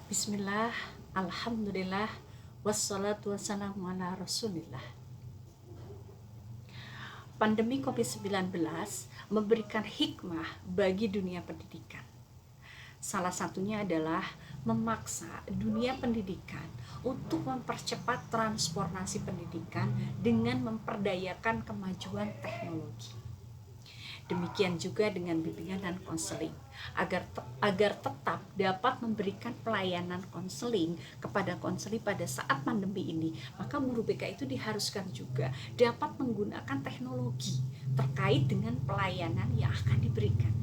Bismillah, Alhamdulillah, wassalatu wassalamu ala rasulillah. Pandemi COVID-19 memberikan hikmah bagi dunia pendidikan. Salah satunya adalah memaksa dunia pendidikan untuk mempercepat transformasi pendidikan dengan memperdayakan kemajuan teknologi. Demikian juga dengan bimbingan dan konseling, agar tetap dapat memberikan pelayanan konseling kepada konseli pada saat pandemi ini. Maka guru BK itu diharuskan juga dapat menggunakan teknologi terkait dengan pelayanan yang akan diberikan.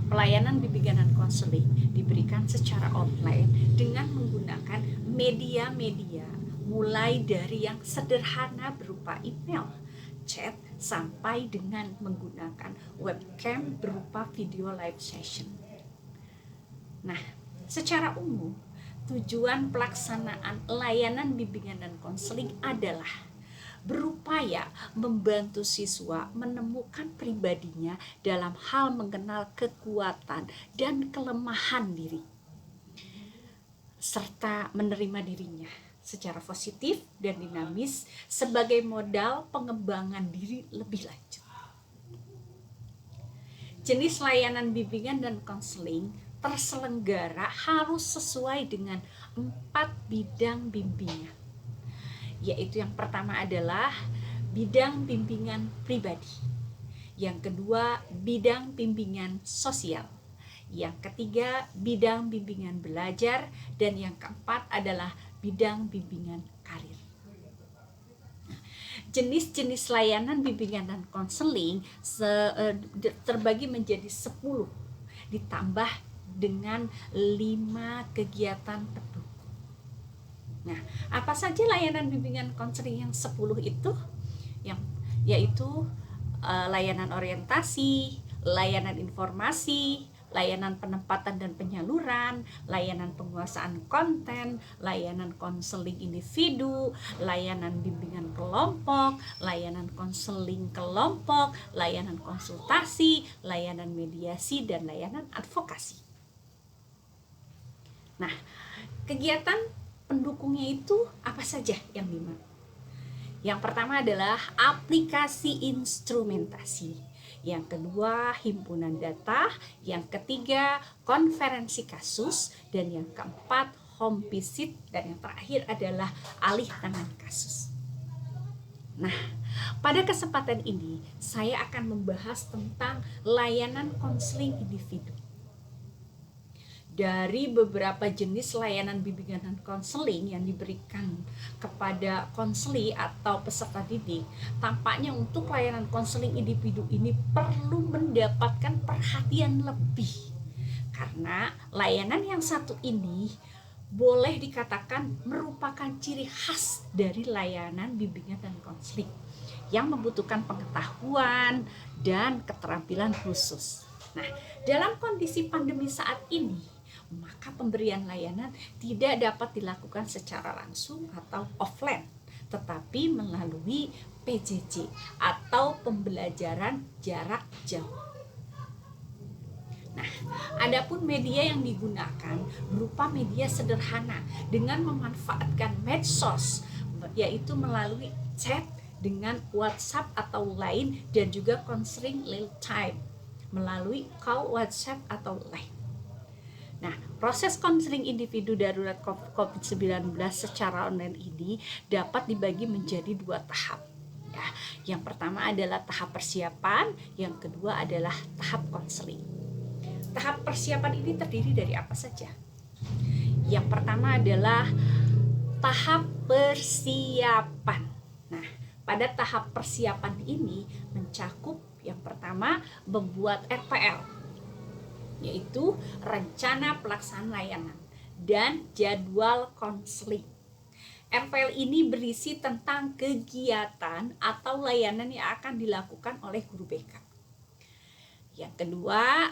Pelayanan bimbingan dan konseling diberikan secara online dengan menggunakan media-media mulai dari yang sederhana berupa email, chat, sampai dengan menggunakan webcam berupa video live session. Nah, secara umum, tujuan pelaksanaan layanan bimbingan dan konseling adalah berupaya membantu siswa menemukan pribadinya dalam hal mengenal kekuatan dan kelemahan diri, serta menerima dirinya secara positif dan dinamis sebagai modal pengembangan diri lebih lanjut. Jenis layanan bimbingan dan konseling terselenggara harus sesuai dengan 4 bidang bimbingan, yaitu yang pertama adalah bidang bimbingan pribadi, yang kedua bidang bimbingan sosial, yang ketiga bidang bimbingan belajar, dan yang keempat adalah bidang bimbingan karir. Jenis-jenis layanan bimbingan dan konseling terbagi menjadi 10 ditambah dengan 5 kegiatan pendukung. Nah, apa saja layanan bimbingan konseling yang 10 itu? Yaitu layanan orientasi, layanan informasi, layanan penempatan dan penyaluran, layanan penguasaan konten, layanan konseling individu, layanan bimbingan kelompok, layanan konseling kelompok, layanan konsultasi, layanan mediasi, dan layanan advokasi. Nah, kegiatan pendukungnya itu apa saja yang dimana? Yang pertama adalah aplikasi instrumentasi, yang kedua himpunan data, yang ketiga konferensi kasus, dan yang keempat home visit, dan yang terakhir adalah alih tangan kasus. Nah, pada kesempatan ini saya akan membahas tentang layanan konseling individu. Dari beberapa jenis layanan bimbingan dan konseling yang diberikan kepada konseli atau peserta didik, tampaknya untuk layanan konseling individu ini perlu mendapatkan perhatian lebih, karena layanan yang satu ini boleh dikatakan merupakan ciri khas dari layanan bimbingan dan konseling yang membutuhkan pengetahuan dan keterampilan khusus. Nah, dalam kondisi pandemi saat ini, maka pemberian layanan tidak dapat dilakukan secara langsung atau offline, tetapi melalui PJJ atau pembelajaran jarak jauh. Nah, adapun media yang digunakan berupa media sederhana dengan memanfaatkan medsos, yaitu melalui chat dengan WhatsApp atau Line, dan juga konseling real time melalui call WhatsApp atau Line. Nah, proses konseling individu darurat COVID-19 secara online ini dapat dibagi menjadi 2 tahap. Ya, yang pertama adalah tahap persiapan, yang kedua adalah tahap konseling. Tahap persiapan ini terdiri dari apa saja? Yang pertama adalah tahap persiapan. Nah, pada tahap persiapan ini mencakup yang pertama membuat RPL, yaitu rencana pelaksanaan layanan dan jadwal konseling. RPL ini berisi tentang kegiatan atau layanan yang akan dilakukan oleh guru BK. Yang kedua,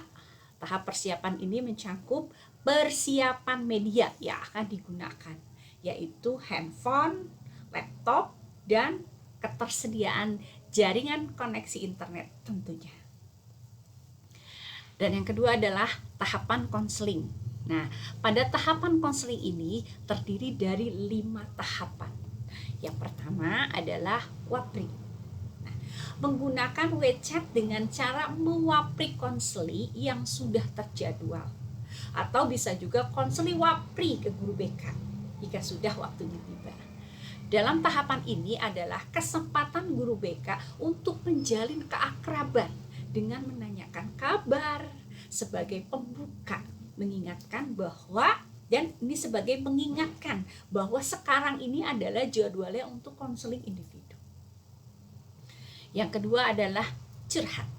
tahap persiapan ini mencakup persiapan media yang akan digunakan, yaitu handphone, laptop, dan ketersediaan jaringan koneksi internet tentunya. Dan yang kedua adalah tahapan konseling. Nah, pada tahapan konseling ini terdiri dari 5 tahapan. Yang pertama adalah wapri. Nah, menggunakan WeChat dengan cara mewapri konseli yang sudah terjadwal. Atau bisa juga konseli wapri ke guru BK jika sudah waktunya tiba. Dalam tahapan ini adalah kesempatan guru BK untuk menjalin keakraban dengan menanyakan kabar sebagai pembuka, mengingatkan bahwa ini sebagai mengingatkan bahwa sekarang ini adalah jadwalnya untuk konseling individu. Yang kedua adalah curhat.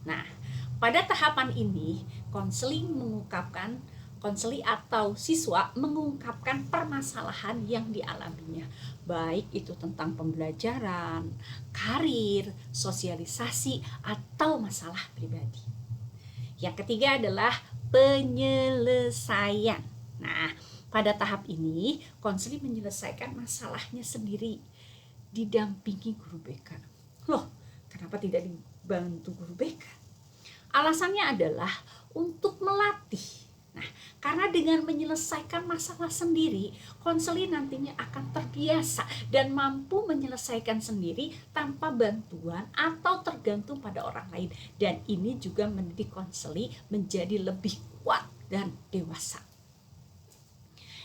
Nah, pada tahapan ini konseli atau siswa mengungkapkan permasalahan yang dialaminya, baik itu tentang pembelajaran, karir, sosialisasi, atau masalah pribadi. Yang ketiga adalah penyelesaian. Nah, pada tahap ini konseli menyelesaikan masalahnya sendiri, didampingi guru BK. Loh, kenapa tidak dibantu guru BK? Alasannya adalah untuk melatih. Nah, karena dengan menyelesaikan masalah sendiri, konseli nantinya akan terbiasa dan mampu menyelesaikan sendiri tanpa bantuan atau tergantung pada orang lain. Dan ini juga mendidik konseli menjadi lebih kuat dan dewasa.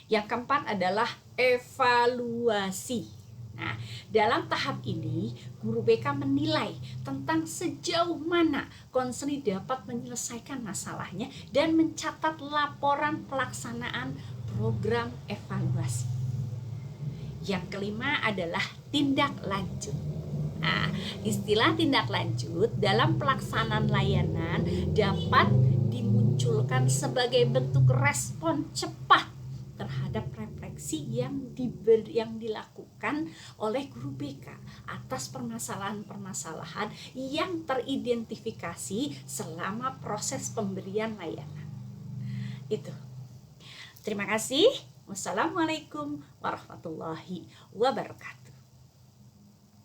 Yang keempat adalah evaluasi. Nah, dalam tahap ini, guru BK menilai tentang sejauh mana konseli dapat menyelesaikan masalahnya dan mencatat laporan pelaksanaan program evaluasi. Yang kelima adalah tindak lanjut. Nah, istilah tindak lanjut dalam pelaksanaan layanan dapat dimunculkan sebagai bentuk respon cepat terhadap refleksi yang dilakukan oleh guru BK atas permasalahan-permasalahan yang teridentifikasi selama proses pemberian layanan. Itu. Terima kasih. Wassalamualaikum warahmatullahi wabarakatuh.